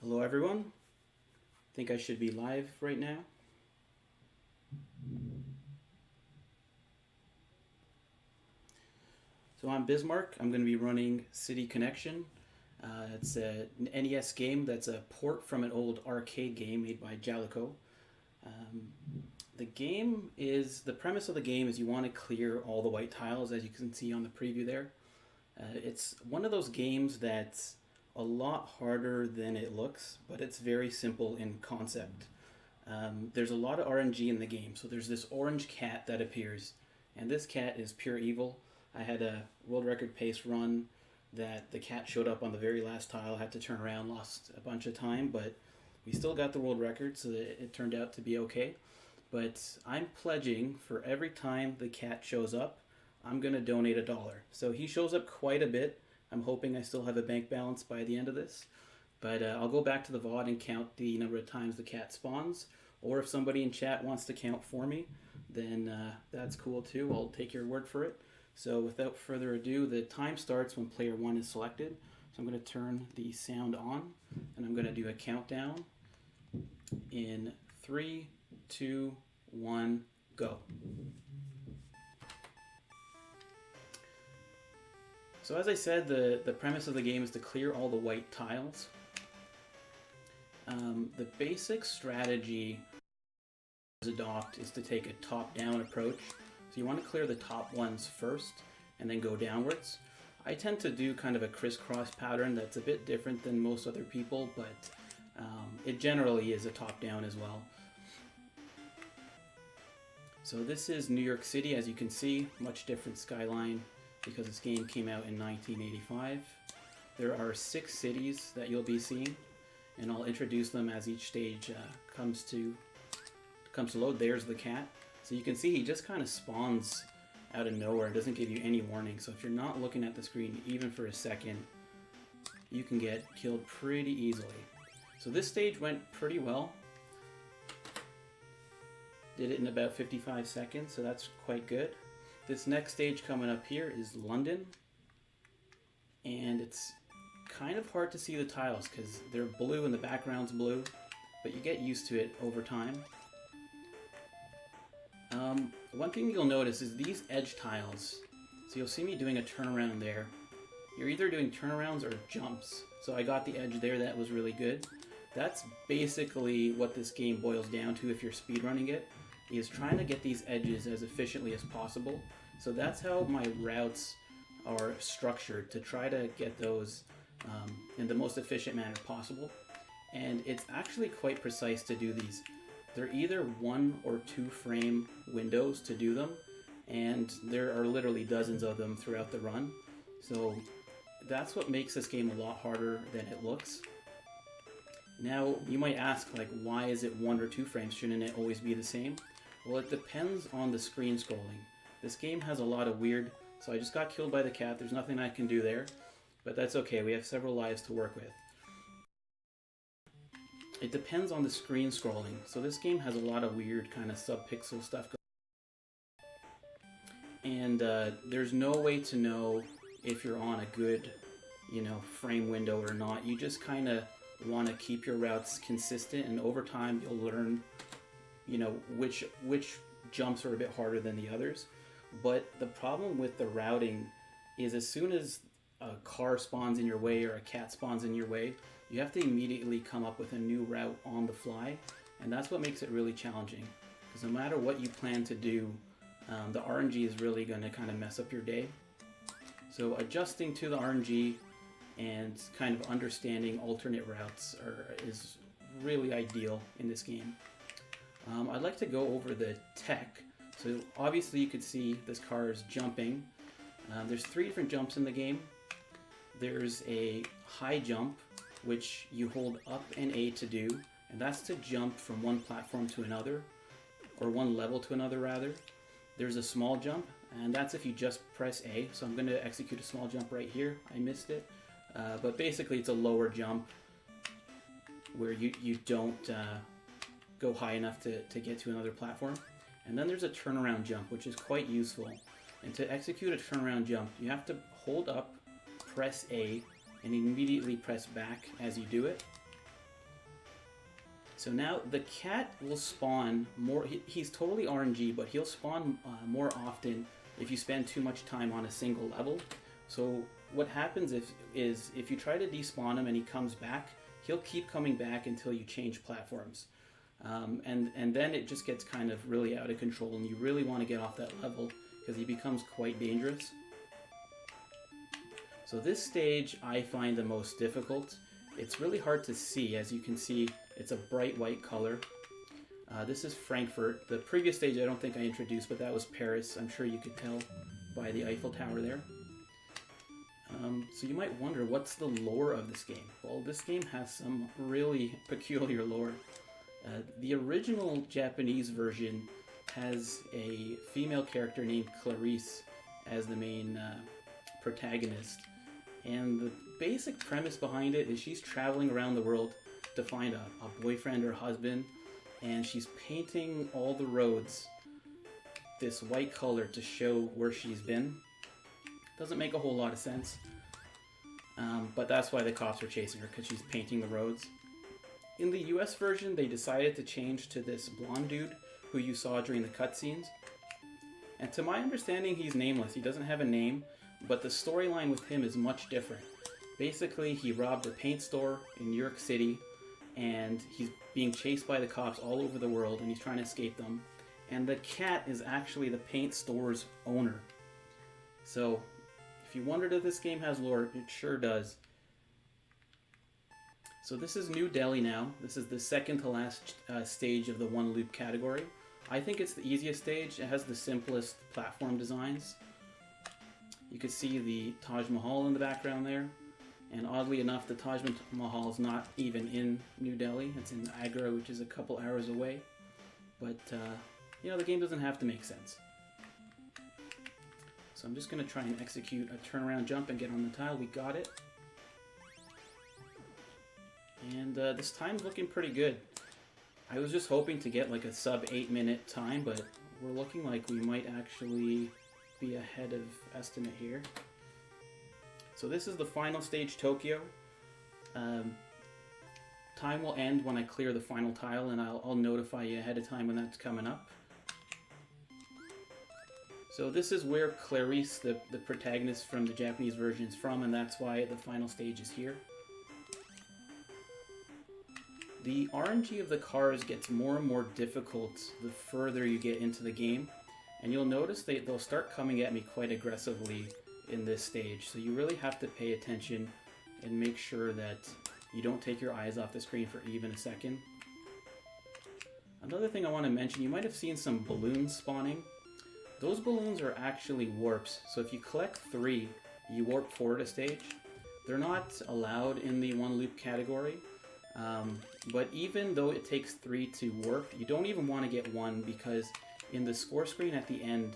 Hello everyone. Think I should be live right now. So I'm Bismarck. I'm going to be running City Connection. It's an NES game that's a port from an old arcade game made by Jalico. Um, the premise of the game is you want to clear all the white tiles, as you can see on the preview there. It's one of those games that's a lot harder than it looks, but it's very simple in concept. There's a lot of RNG in the game. So there's this orange cat that appears, and this cat is pure evil. I had a world record pace run that the cat showed up on the very last tile, had to turn around, lost a bunch of time, but we still got the world record, so it turned out to be okay. But I'm pledging for every time the cat shows up, I'm going to donate $1. So he shows up quite a bit. I'm hoping I still have a bank balance by the end of this. But I'll go back to the VOD and count the number of times the cat spawns. Or if somebody in chat wants to count for me, then that's cool too. I'll take your word for it. So without further ado, the time starts when player 1 is selected. So I'm going to turn the sound on, and I'm going to do a countdown in 3, 2, 1, go. So as I said, the premise of the game is to clear all the white tiles. The basic strategy to adopt is to take a top-down approach. So you want to clear the top ones first and then go downwards. I tend to do kind of a crisscross pattern that's a bit different than most other people, but it generally is a top-down as well. So this is New York City, as you can see, much different skyline because this game came out in 1985. There are 6 cities that you'll be seeing, and I'll introduce them as each stage comes to load. There's the cat. So you can see he just kind of spawns out of nowhere, doesn't give you any warning. So if you're not looking at the screen even for a second, you can get killed pretty easily. So this stage went pretty well. Did it in about 55 seconds, so that's quite good. This next stage coming up here is London. And it's kind of hard to see the tiles because they're blue and the background's blue, but you get used to it over time. One thing you'll notice is these edge tiles. So you'll see me doing a turnaround there. You're either doing turnarounds or jumps. So I got the edge there, that was really good. That's basically what this game boils down to if you're speedrunning it, is trying to get these edges as efficiently as possible. So that's how my routes are structured, to try to get those in the most efficient manner possible. And it's actually quite precise to do these. They're either 1 or 2 frame windows to do them, and there are literally dozens of them throughout the run. So that's what makes this game a lot harder than it looks. Now, you might ask, like, why is it 1 or 2 frames? Shouldn't it always be the same? Well, it depends on the screen scrolling. This game has a lot of weird... So I just got killed by the cat. There's nothing I can do there, but that's okay. We have several lives to work with. It depends on the screen scrolling. So this game has a lot of weird kind of sub-pixel stuff going on. And there's no way to know if you're on a good, frame window or not. You just kind of want to keep your routes consistent, and over time you'll learn, which jumps are a bit harder than the others. But the problem with the routing is as soon as a car spawns in your way or a cat spawns in your way, you have to immediately come up with a new route on the fly, and that's what makes it really challenging. Because no matter what you plan to do, the RNG is really going to kind of mess up your day. So adjusting to the RNG and kind of understanding alternate routes is really ideal in this game. I'd like to go over the tech. So obviously you could see this car is jumping. There's 3 different jumps in the game. There's a high jump, which you hold up and A to do, and that's to jump from one platform to another, or one level to another rather. There's a small jump, and that's if you just press A. So I'm going to execute a small jump right here. I missed it, but basically it's a lower jump where you don't go high enough to get to another platform. And then there's a turnaround jump, which is quite useful. And to execute a turnaround jump, you have to hold up, press A, and immediately press back as you do it. So now the cat will spawn more. He's totally RNG, but he'll spawn more often if you spend too much time on a single level. So what happens is if you try to despawn him and he comes back, he'll keep coming back until you change platforms. And then it just gets kind of really out of control, and you really want to get off that level because he becomes quite dangerous. So this stage I find the most difficult. It's really hard to see. As you can see, it's a bright white color. This is Frankfurt. The previous stage I don't think I introduced, but that was Paris. I'm sure you could tell by the Eiffel Tower there. So you might wonder, what's the lore of this game? Well, this game has some really peculiar lore. The original Japanese version has a female character named Clarice as the main protagonist. And the basic premise behind it is she's traveling around the world to find a boyfriend or husband, and she's painting all the roads this white color to show where she's been. Doesn't make a whole lot of sense, but that's why the cops are chasing her, because she's painting the roads. In the US version, they decided to change to this blonde dude who you saw during the cutscenes. And to my understanding, he's nameless. He doesn't have a name, but the storyline with him is much different. Basically, he robbed a paint store in New York City, and he's being chased by the cops all over the world, and he's trying to escape them. And the cat is actually the paint store's owner. So, if you wondered if this game has lore, it sure does. So this is New Delhi now. This is the second to last stage of the one loop category. I think it's the easiest stage. It has the simplest platform designs. You can see the Taj Mahal in the background there. And oddly enough, the Taj Mahal is not even in New Delhi. It's in Agra, which is a couple hours away. But, you know, the game doesn't have to make sense. So I'm just going to try and execute a turnaround jump and get on the tile. We got it. And this time's looking pretty good. I was just hoping to get like a sub 8-minute time, but we're looking like we might actually be ahead of estimate here. So this is the final stage, Tokyo. Time will end when I clear the final tile, and I'll notify you ahead of time when that's coming up. So this is where Clarice, the protagonist from the Japanese version, is from, and that's why the final stage is here. The RNG of the cars gets more and more difficult the further you get into the game, and you'll notice they'll start coming at me quite aggressively in this stage, so you really have to pay attention and make sure that you don't take your eyes off the screen for even a second. Another thing I want to mention, you might have seen some balloons spawning. Those balloons are actually warps, so if you collect 3, you warp forward a stage. They're not allowed in the one loop category, but even though it takes 3 to warp, you don't even want to get 1, because in the score screen at the end,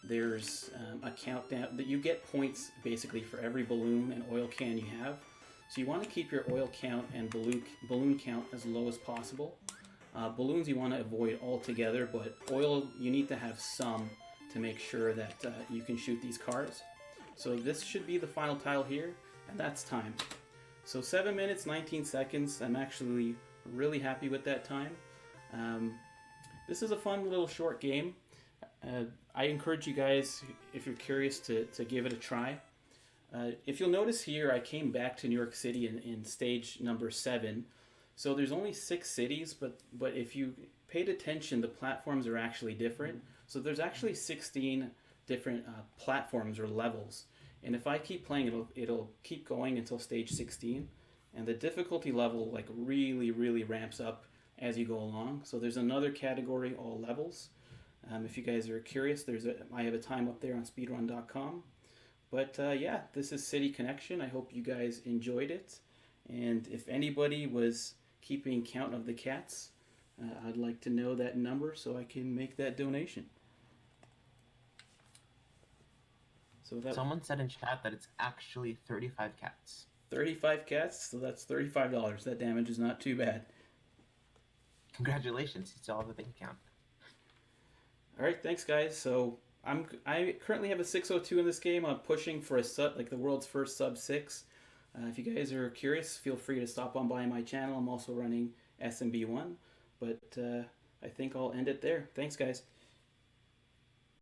there's a countdown that you get points basically for every balloon and oil can you have. So you want to keep your oil count and balloon count as low as possible. Balloons you want to avoid altogether, but oil you need to have some to make sure that you can shoot these cars. So this should be the final tile here, and that's time. So 7 minutes, 19 seconds. I'm actually really happy with that time. This is a fun little short game. I encourage you guys, if you're curious, to give it a try. If you'll notice here, I came back to New York City in stage number 7. So there's only 6 cities, but if you paid attention, the platforms are actually different. So there's actually 16 different platforms or levels. And if I keep playing, it'll keep going until stage 16. And the difficulty level like really ramps up as you go along. So there's another category, all levels. If you guys are curious, I have a time up there on speedrun.com. But yeah, this is City Connection. I hope you guys enjoyed it. And if anybody was keeping count of the cats, I'd like to know that number so I can make that donation. So Someone said in chat that it's actually 35 cats. 35 cats, so that's $35. That damage is not too bad. Congratulations, you still have a bank account. All right, thanks guys. So I currently have a 602 in this game. I'm pushing for a sub, like the world's first sub 6. If you guys are curious, feel free to stop on by my channel. I'm also running SMB1, but I think I'll end it there. Thanks, guys.